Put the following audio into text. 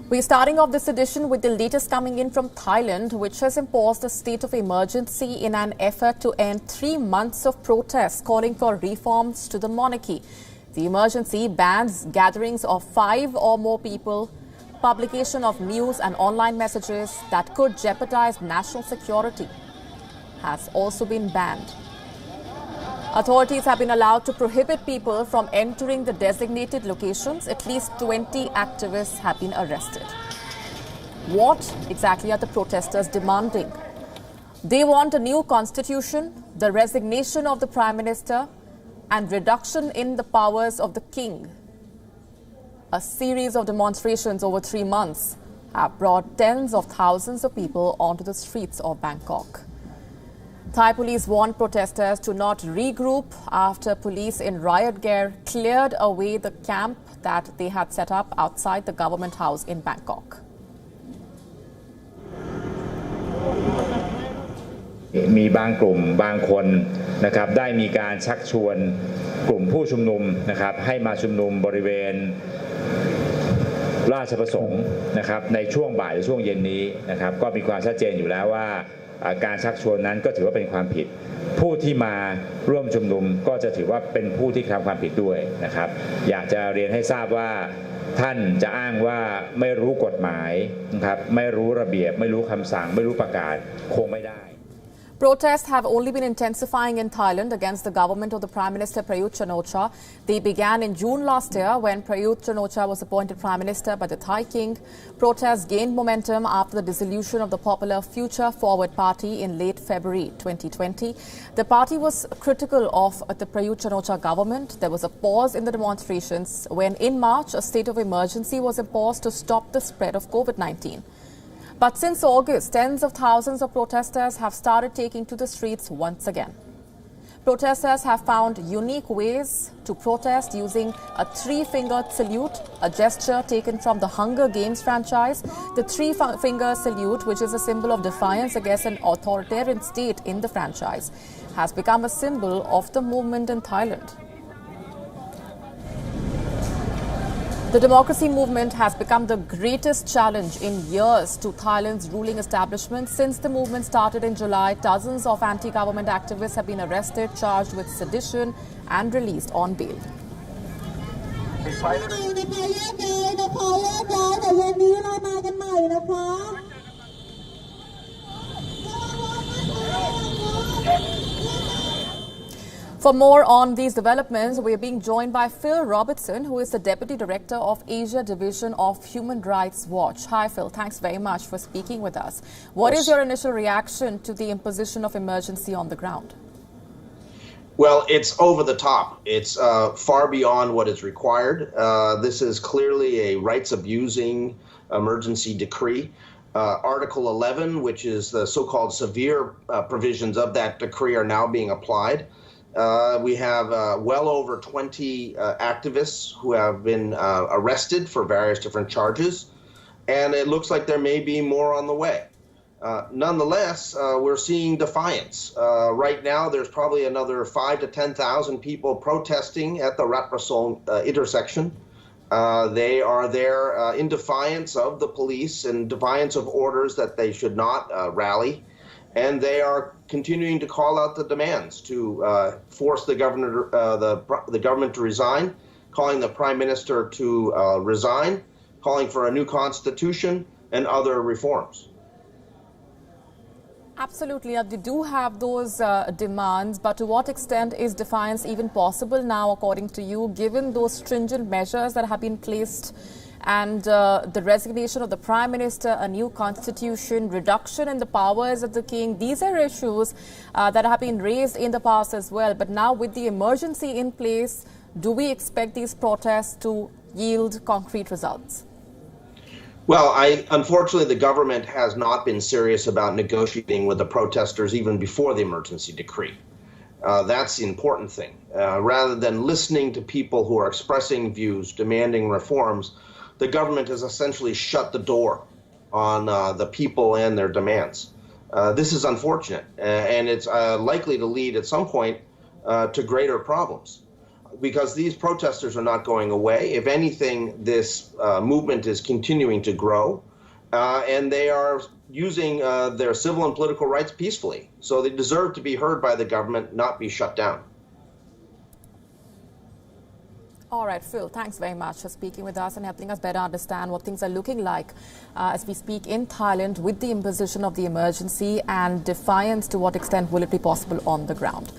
We're starting off this edition with the latest coming in from Thailand, which has imposed a state of emergency in an effort to end 3 months of protests calling for reforms to the monarchy. The emergency bans gatherings of 5 or more people, publication of news and online messages that could jeopardize national security has also been banned. Authorities have been allowed to prohibit people from entering the designated locations. At least 20 activists have been arrested. What exactly are the protesters demanding? They want a new constitution, the resignation of the Prime Minister, and reduction in the powers of the King. A series of demonstrations over 3 months have brought tens of thousands of people onto the streets of Bangkok. Thai police warned protesters to not regroup after police in riot gear cleared away the camp that they had set up outside the government house in Bangkok. มีบางกลุ่มบางคนนะครับได้มีการชักชวนกลุ่มผู้ชุมนุมนะครับให้มาชุมนุมบริเวณราชประสงค์นะครับในช่วงบ่ายหรือช่วงเย็นนี้นะครับก็มีความชัดเจนอยู่แล้วว่าการชักชวนนั้นก็ถือว่าเป็นความผิดผู้ที่มาร่วมชุมนุมก็จะถือว่าเป็นผู้ที่ทำความผิดด้วยนะครับอยากจะเรียนให้ทราบว่าท่านจะอ้างว่าไม่รู้กฎหมายนะครับไม่รู้ระเบียบไม่รู้คำสั่งไม่รู้ประกาศคงไม่ได้ Protests have only been intensifying in Thailand against the government of the Prime Minister Prayuth Chan-ocha. They began in June last year when Prayuth Chan-ocha was appointed Prime Minister by the Thai King. Protests gained momentum after the dissolution of the popular Future Forward Party in late February 2020. The party was critical of the Prayuth Chan-ocha government. There was a pause in the demonstrations when in March a state of emergency was imposed to stop the spread of COVID-19. But since August, tens of thousands of protesters have started taking to the streets once again. Protesters have found unique ways to protest using a 3-fingered salute, a gesture taken from the Hunger Games franchise. The 3-finger salute, which is a symbol of defiance against an authoritarian state in the franchise, has become a symbol of the movement in Thailand. The democracy movement has become the greatest challenge in years to Thailand's ruling establishment. Since the movement started in July, dozens of anti-government activists have been arrested, charged with sedition and released on bail. For more on these developments, we are being joined by Phil Robertson, who is the Deputy Director of Asia Division of Human Rights Watch. Hi, Phil. Thanks very much for speaking with us. What is your initial reaction to the imposition of emergency on the ground? Well, it's over the top. It's far beyond what is required. This is clearly a rights-abusing emergency decree. Article 11, which is the so-called severe provisions of that decree, are now being applied. We have well over 20 activists who have been arrested for various different charges, and it looks like there may be more on the way. Nonetheless, we're seeing defiance. Right now, there's probably another 5,000 to 10,000 people protesting at the Rat Prasong intersection. They are there in defiance of the police and defiance of orders that they should not rally. And they are continuing to call out the demands to force the government to resign, calling the Prime Minister to resign, calling for a new constitution and other reforms. Absolutely. They do have those demands, but to what extent is defiance even possible now, according to you, given those stringent measures that have been placed and the resignation of the Prime Minister, a new constitution, reduction in the powers of the King? These are issues that have been raised in the past as well. But now with the emergency in place, do we expect these protests to yield concrete results? Well, unfortunately, the government has not been serious about negotiating with the protesters even before the emergency decree. That's the important thing. Rather than listening to people who are expressing views, demanding reforms, the government has essentially shut the door on the people and their demands. This is unfortunate, and it's likely to lead at some point to greater problems. because these protesters are not going away. If anything, this movement is continuing to grow, and they are using their civil and political rights peacefully. So they deserve to be heard by the government, not be shut down. All right, Phil, thanks very much for speaking with us and helping us better understand what things are looking like as we speak in Thailand with the imposition of the emergency, and defiance, to what extent will it be possible on the ground.